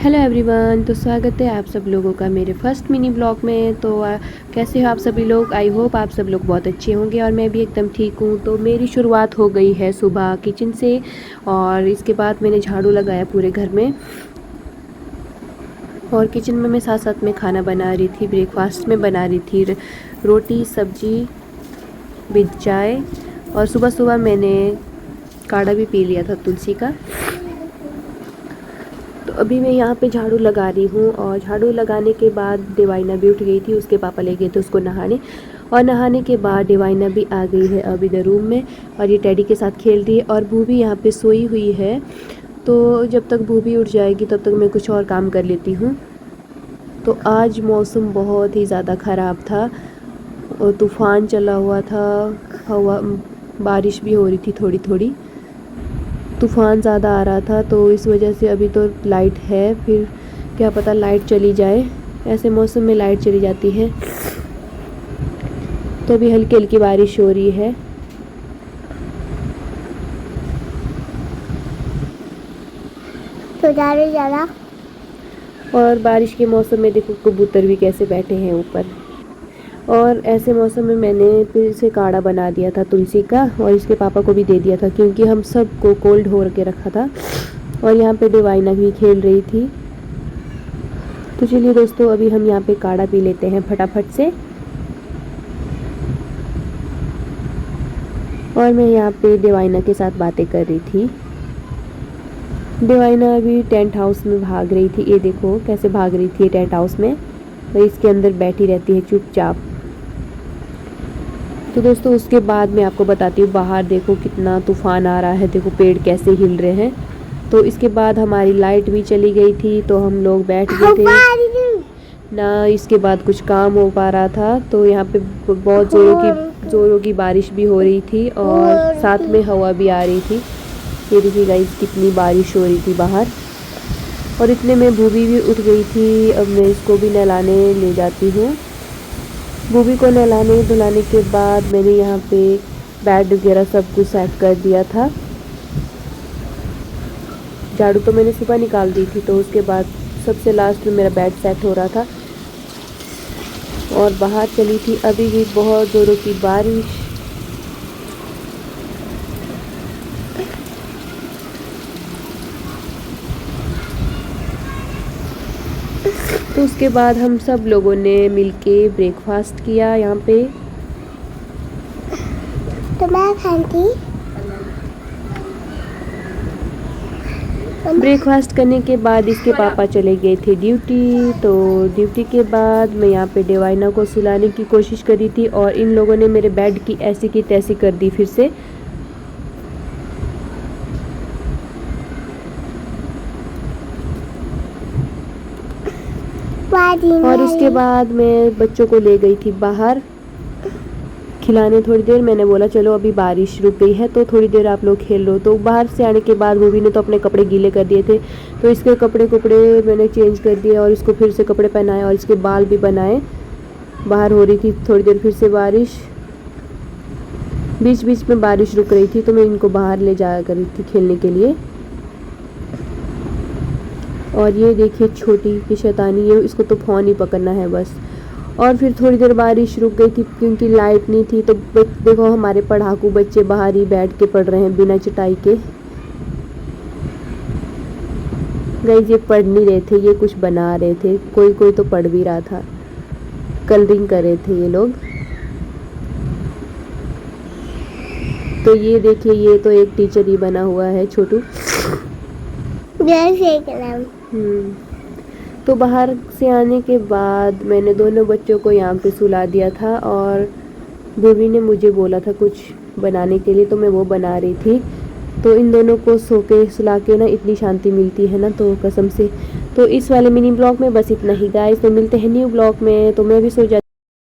Hello everyone, तो स्वागत है आप सब लोगों का मेरे फर्स्ट मिनी ब्लॉग में। तो कैसे हो आप सभी लोग। आई होप आप सब लोग बहुत अच्छे होंगे और मैं भी एकदम ठीक हूँ। तो मेरी शुरुआत हो गई है सुबह किचन से, और इसके बाद मैंने झाड़ू लगाया पूरे घर में। और किचन में मैं साथ साथ में खाना बना रही थी, ब्रेकफास्ट में बना रही थी रोटी सब्जी विद चाय। और सुबह सुबह मैंने काढ़ा भी पी लिया था तुलसी का। तो अभी मैं यहाँ पे झाड़ू लगा रही हूँ, और झाड़ू लगाने के बाद डिवाइना भी उठ गई थी, उसके पापा ले गए थे उसको नहाने। और नहाने के बाद डिवाइना भी आ गई है अब इधर रूम में, और ये टैडी के साथ खेल रही है। और भूभी यहाँ पे सोई हुई है, तो जब तक भूभी उठ जाएगी तब तक मैं कुछ और काम कर लेती हूँ। तो आज मौसम बहुत ही ज़्यादा ख़राब था और तूफ़ान चला हुआ था, हवा बारिश भी हो रही थी थोड़ी थोड़ी, तूफ़ान ज़्यादा आ रहा था। तो इस वजह से अभी तो लाइट है, फिर क्या पता लाइट चली जाए। ऐसे मौसम में लाइट चली जाती है। तो अभी हल्की हल्की बारिश हो रही है। तो ज़्यादा और बारिश के मौसम में देखो कबूतर भी कैसे बैठे हैं ऊपर। और ऐसे मौसम में मैंने फिर से काढ़ा बना दिया था तुलसी का, और इसके पापा को भी दे दिया था क्योंकि हम सबको कोल्ड हो के रखा था। और यहाँ पे डिवाइना भी खेल रही थी। तो चलिए दोस्तों, अभी हम यहाँ पे काढ़ा पी लेते हैं फटाफट से। और मैं यहाँ पे डिवाइना के साथ बातें कर रही थी। डिवाइना अभी टेंट हाउस में भाग रही थी, ये देखो कैसे भाग रही थी टेंट हाउस में, और इसके अंदर बैठी रहती है चुपचाप। तो दोस्तों उसके बाद मैं आपको बताती हूँ, बाहर देखो कितना तूफ़ान आ रहा है, देखो पेड़ कैसे हिल रहे हैं। तो इसके बाद हमारी लाइट भी चली गई थी, तो हम लोग बैठ गए थे ना। इसके बाद कुछ काम हो पा रहा था, तो यहाँ पे बहुत ज़ोरों की बारिश भी हो रही थी, और साथ में हवा भी आ रही थी। ये देखिए गाइस कितनी बारिश हो रही थी बाहर। और इतने में भूभी भी उठ गई थी। अब मैं इसको भी नहलाने ले जाती हूँ। भूभी को नहलाने धुलाने के बाद मैंने यहाँ पे बेड वगैरह सब कुछ सेट कर दिया था। झाड़ू तो मैंने सुबह निकाल दी थी, तो उसके बाद सबसे लास्ट में मेरा बेड सेट हो रहा था। और बाहर चली थी, अभी भी बहुत ज़ोरों की बारिश। तो उसके बाद हम सब लोगों ने मिलके ब्रेकफास्ट किया यहाँ पे। तो मैं खाती ब्रेकफास्ट करने के बाद इसके पापा चले गए थे ड्यूटी। तो ड्यूटी के बाद मैं यहाँ पे डिवाइना को सुलाने की कोशिश करी थी, और इन लोगों ने मेरे बेड की ऐसी की तैसी कर दी फिर से। और उसके बाद मैं बच्चों को ले गई थी बाहर खिलाने थोड़ी देर। मैंने बोला चलो अभी बारिश रुक गई है तो थोड़ी देर आप लोग खेल लो। तो बाहर से आने के बाद भूभी ने तो अपने कपड़े गीले कर दिए थे, तो इसके कपड़े मैंने चेंज कर दिए और इसको फिर से कपड़े पहनाए और इसके बाल भी बनाए। बाहर हो रही थी थोड़ी देर फिर से बारिश, बीच बीच में बारिश रुक रही थी, तो मैं इनको बाहर ले जाया कर रही थी खेलने के लिए। और ये देखिए छोटी की शैतानी, ये इसको तो फ़ोन ही पकड़ना है बस। और फिर थोड़ी देर बारिश रुक गई थी क्योंकि लाइट नहीं थी। तो देखो हमारे पढ़ाकू बच्चे बाहर ही बैठ के पढ़ रहे हैं बिना चटाई के। गाइस ये पढ़ नहीं रहे थे, ये कुछ बना रहे थे। कोई कोई तो पढ़ भी रहा था, कलरिंग कर रहे थे ये लोग। तो ये देखिए ये तो एक टीचर ही बना हुआ है छोटू। तो बाहर से आने के बाद मैंने दोनों बच्चों को यहाँ पे सुला दिया था, और भूभी ने मुझे बोला था कुछ बनाने के लिए, तो मैं वो बना रही थी। तो इन दोनों को सो के सुला के ना इतनी शांति मिलती है ना, तो कसम से। तो इस वाले मिनी ब्लॉग में बस इतना ही गाइस। तो मिलते हैं न्यू ब्लॉग में। तो मैं भी सो जा